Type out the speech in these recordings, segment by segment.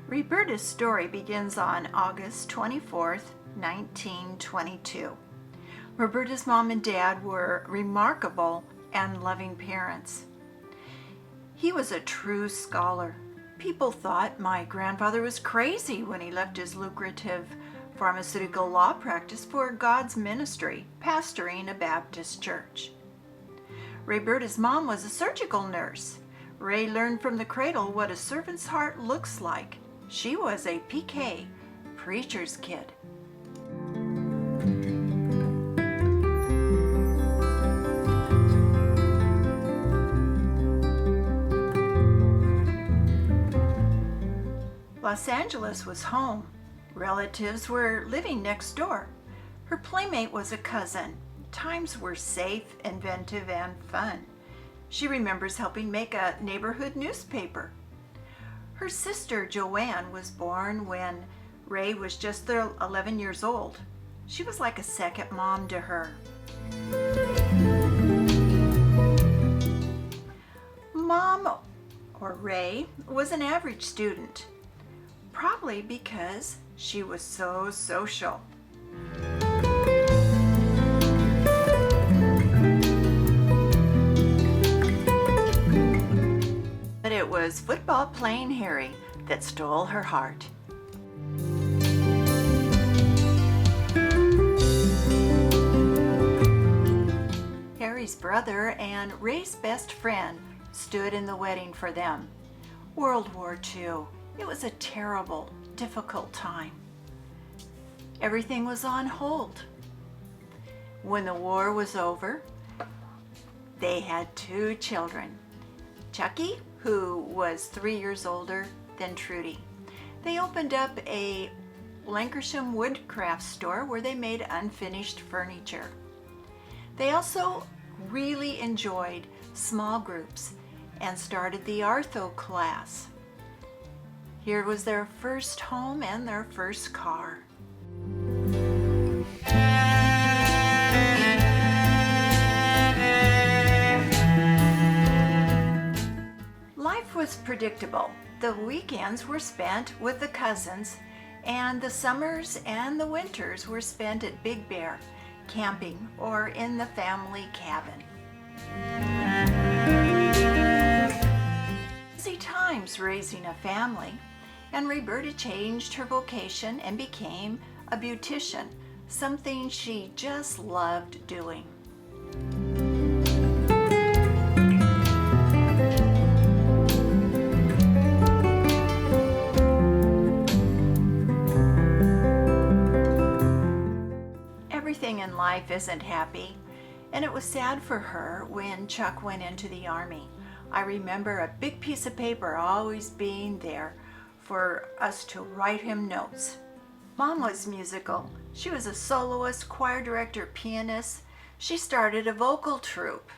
Raeberta's story begins on August 24th, 1922. Raeberta's mom and dad were remarkable and loving parents. He was a true scholar. People thought my grandfather was crazy when he left his lucrative pharmaceutical law practice for God's ministry, pastoring a Baptist church. Raeberta's mom was a surgical nurse. Ray learned from the cradle what a servant's heart looks like. She was a PK, preacher's kid. Los Angeles was home. Relatives were living next door. Her playmate was a cousin. Times were safe, inventive, and fun. She remembers helping make a neighborhood newspaper. Her sister Joanne was born when Ray was just 11 years old. She was like a second mom to her. Mom, or Ray, was an average student, probably because she was so social. But it was football playing Harry that stole her heart. Harry's brother and Ray's best friend stood in the wedding for them. World War II. It was a terrible, difficult time. Everything was on hold. When the war was over, they had 2 children. Chucky, who was 3 years older than Trudy. They opened up a Lancashire woodcraft store where they made unfinished furniture. They also really enjoyed small groups and started the Artho class. Here was their first home and their first car. Life was predictable. The weekends were spent with the cousins, and the summers and the winters were spent at Big Bear, camping, or in the family cabin. Busy times raising a family, and Raeberta changed her vocation and became a beautician, something she just loved doing. Everything in life isn't happy, and it was sad for her when Chuck went into the Army. I remember a big piece of paper always being there for us to write him notes. Mom was musical. She was a soloist, choir director, pianist. She started a vocal troupe.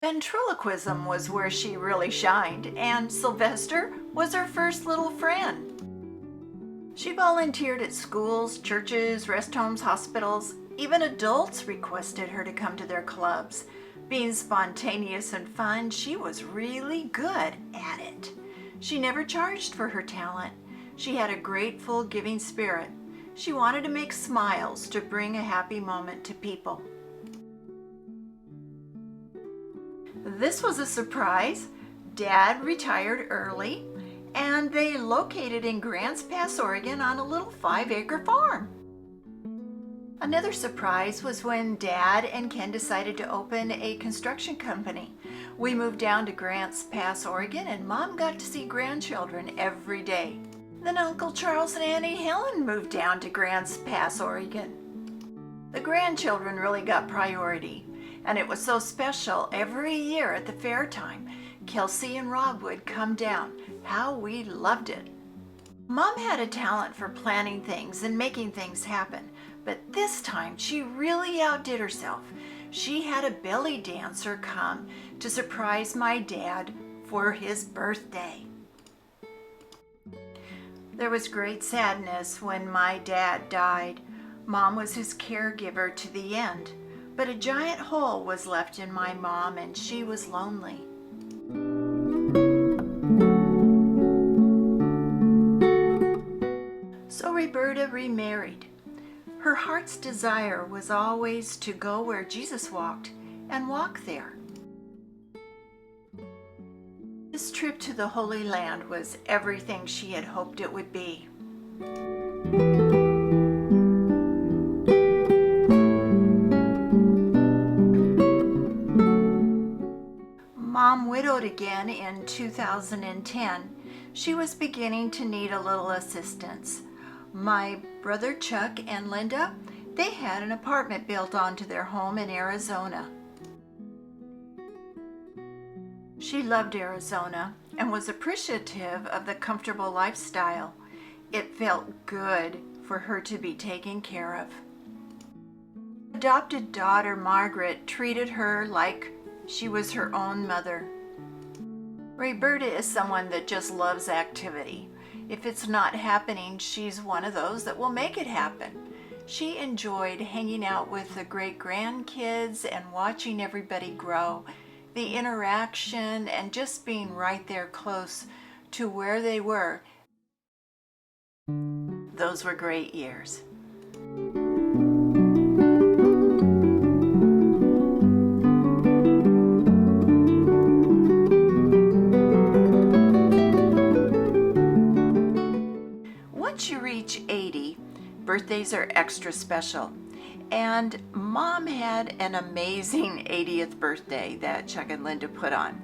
Ventriloquism was where she really shined, and Sylvester was her first little friend. She volunteered at schools, churches, rest homes, hospitals. Even adults requested her to come to their clubs. Being spontaneous and fun, she was really good at it. She never charged for her talent. She had a grateful, giving spirit. She wanted to make smiles, to bring a happy moment to people. This was a surprise. Dad retired early, and they located in Grants Pass, Oregon on a little 5-acre farm. Another surprise was when Dad and Ken decided to open a construction company. We moved down to Grants Pass, Oregon, and Mom got to see grandchildren every day. Then Uncle Charles and Auntie Helen moved down to Grants Pass, Oregon. The grandchildren really got priority, and it was so special. Every year at the fair time, Kelsey and Rob would come down. How we loved it. Mom had a talent for planning things and making things happen, but this time she really outdid herself. She had a belly dancer come to surprise my dad for his birthday. There was great sadness when my dad died. Mom was his caregiver to the end, but a giant hole was left in my mom, and she was lonely. remarried. Her heart's desire was always to go where Jesus walked and walk there. This trip to the Holy Land was everything she had hoped it would be. Mom widowed again in 2010. She was beginning to need a little assistance. My brother Chuck and Linda, they had an apartment built onto their home in Arizona. She loved Arizona and was appreciative of the comfortable lifestyle. It felt good for her to be taken care of. Adopted daughter Margaret treated her like she was her own mother. Raeberta is someone that just loves activity. If it's not happening, she's one of those that will make it happen. She enjoyed hanging out with the great-grandkids and watching everybody grow. The interaction and just being right there close to where they were. Those were great years. Once you reach 80, birthdays are extra special. And Mom had an amazing 80th birthday that Chuck and Linda put on.